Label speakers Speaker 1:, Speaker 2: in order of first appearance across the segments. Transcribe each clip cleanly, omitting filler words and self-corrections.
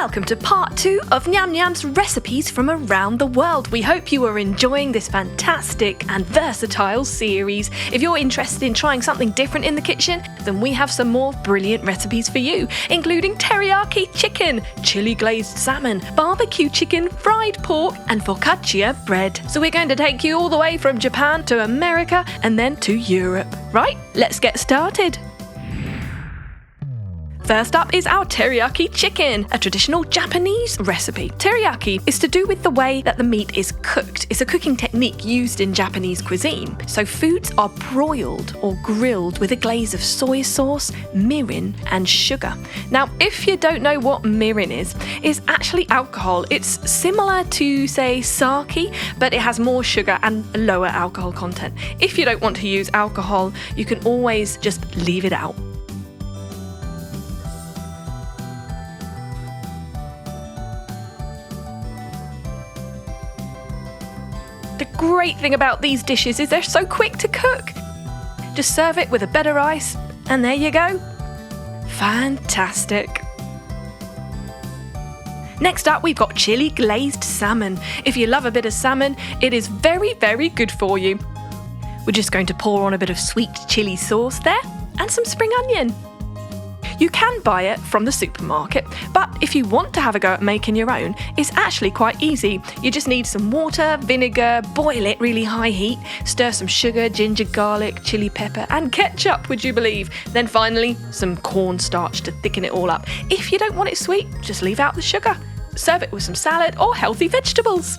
Speaker 1: Welcome to part 2 of Nyam Nyam's recipes from around the world. We hope you are enjoying this fantastic and versatile series. If you're interested in trying something different in the kitchen, then we have some more brilliant recipes for you, including teriyaki chicken, chili glazed salmon, bbq chicken, fried pork, and focaccia bread. So we're going to take you all the way from Japan to America and then to Europe. Right, let's get started. First up is our teriyaki chicken, a traditional Japanese recipe. Teriyaki is to do with the way that the meat is cooked. It's a cooking technique used in Japanese cuisine. So foods are broiled or grilled with a glaze of soy sauce, mirin, and sugar. Now, if you don't know what mirin is, it's actually alcohol. It's similar to, say, sake, but it has more sugar and lower alcohol content. If you don't want to use alcohol, you can always just leave it out. The great thing about these dishes is they're so quick to cook. Just serve it with a bed of rice, and there you go. Fantastic. Next up, we've got chili glazed salmon. If you love a bit of salmon, it is very, very good for you. We're just going to pour on a bit of sweet chili sauce there, and some spring onion. You can buy it from the supermarket, but if you want to have a go at making your own, it's actually quite easy. You just need some water, vinegar, boil it really high heat, stir some sugar, ginger, garlic, chili pepper, and ketchup, would you believe? Then finally, some cornstarch to thicken it all up. If you don't want it sweet, just leave out the sugar. Serve it with some salad or healthy vegetables.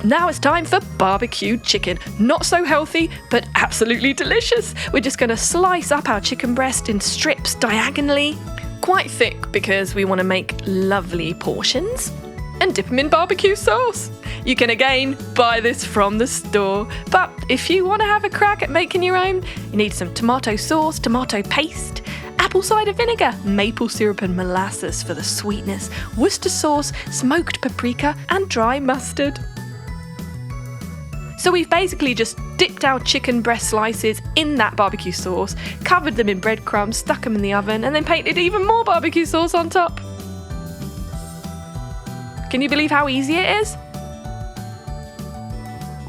Speaker 1: Now it's time for bbq chicken. Not so healthy, but absolutely delicious. We're just going to slice up our chicken breast in strips diagonally, quite thick because we want to make lovely portions, and dip them in barbecue sauce. You can again buy this from the store, but if you want to have a crack at making your own, you need some tomato sauce, tomato paste, apple cider vinegar, maple syrup and molasses for the sweetness, Worcester sauce, smoked paprika, and dry mustard. So we've basically just dipped our chicken breast slices in that barbecue sauce, covered them in breadcrumbs, stuck them in the oven, and then painted even more barbecue sauce on top. Can you believe how easy it is?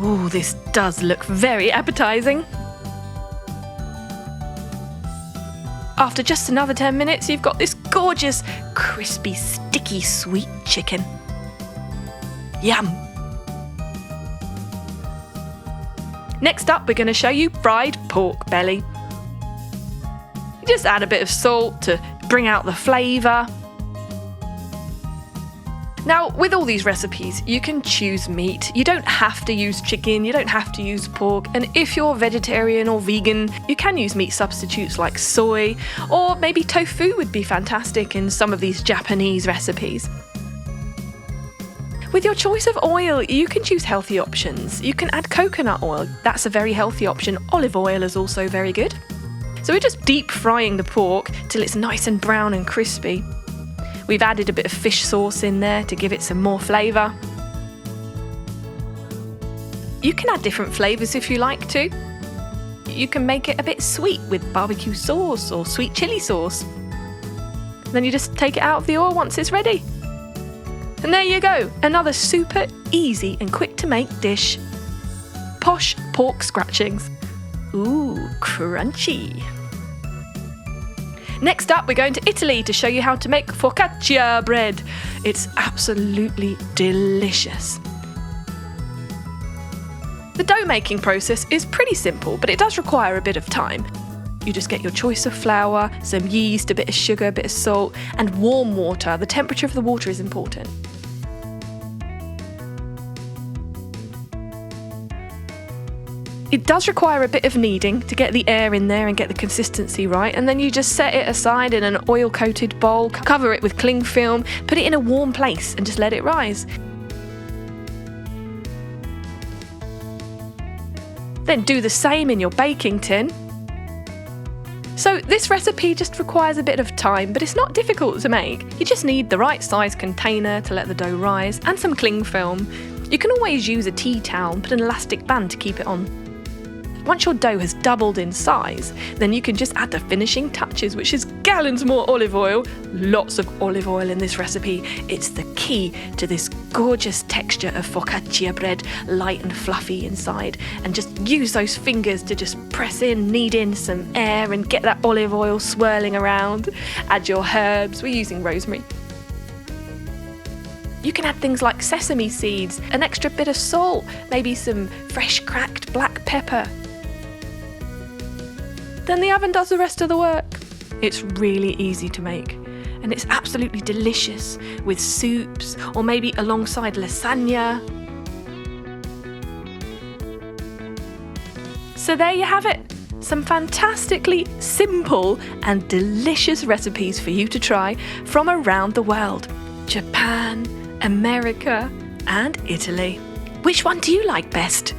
Speaker 1: Ooh, this does look very appetizing. After just another 10 minutes, you've got this gorgeous, crispy, sticky, sweet chicken. Yum! Next up, we're going to show you fried pork belly. You just add a bit of salt to bring out the flavour. Now, with all these recipes, you can choose meat. You don't have to use chicken, you don't have to use pork, and if you're vegetarian or vegan, you can use meat substitutes like soy, or maybe tofu would be fantastic in some of these Japanese recipes. With your choice of oil, you can choose healthy options. You can add coconut oil, that's a very healthy option. Olive oil is also very good. So we're just deep frying the pork till it's nice and brown and crispy. We've added a bit of fish sauce in there to give it some more flavour. You can add different flavours if you like to. You can make it a bit sweet with barbecue sauce or sweet chilli sauce. Then you just take it out of the oil once it's ready. And there you go, another super easy and quick to make dish. Posh pork scratchings. Ooh, crunchy. Next up, we're going to Italy to show you how to make focaccia bread. It's absolutely delicious. The dough making process is pretty simple, but it does require a bit of time. You just get your choice of flour, some yeast, a bit of sugar, a bit of salt, and warm water. The temperature of the water is important. It does require a bit of kneading to get the air in there and get the consistency right, and then you just set it aside in an oil-coated bowl, cover it with cling film, put it in a warm place and just let it rise. Then do the same in your baking tin. So this recipe just requires a bit of time, but it's not difficult to make. You just need the right size container to let the dough rise and some cling film. You can always use a tea towel and put an elastic band to keep it on. Once your dough has doubled in size, then you can just add the finishing touches, which is gallons more olive oil. Lots of olive oil in this recipe. It's the key to this gorgeous texture of focaccia bread, light and fluffy inside. And just use those fingers to just press in, knead in some air and get that olive oil swirling around. Add your herbs. We're using rosemary. You can add things like sesame seeds, an extra bit of salt, maybe some fresh cracked black pepper. Then the oven does the rest of the work. It's really easy to make, and it's absolutely delicious with soups or maybe alongside lasagna. So there you have it. Some fantastically simple and delicious recipes for you to try from around the world. Japan, America, and Italy. Which one do you like best?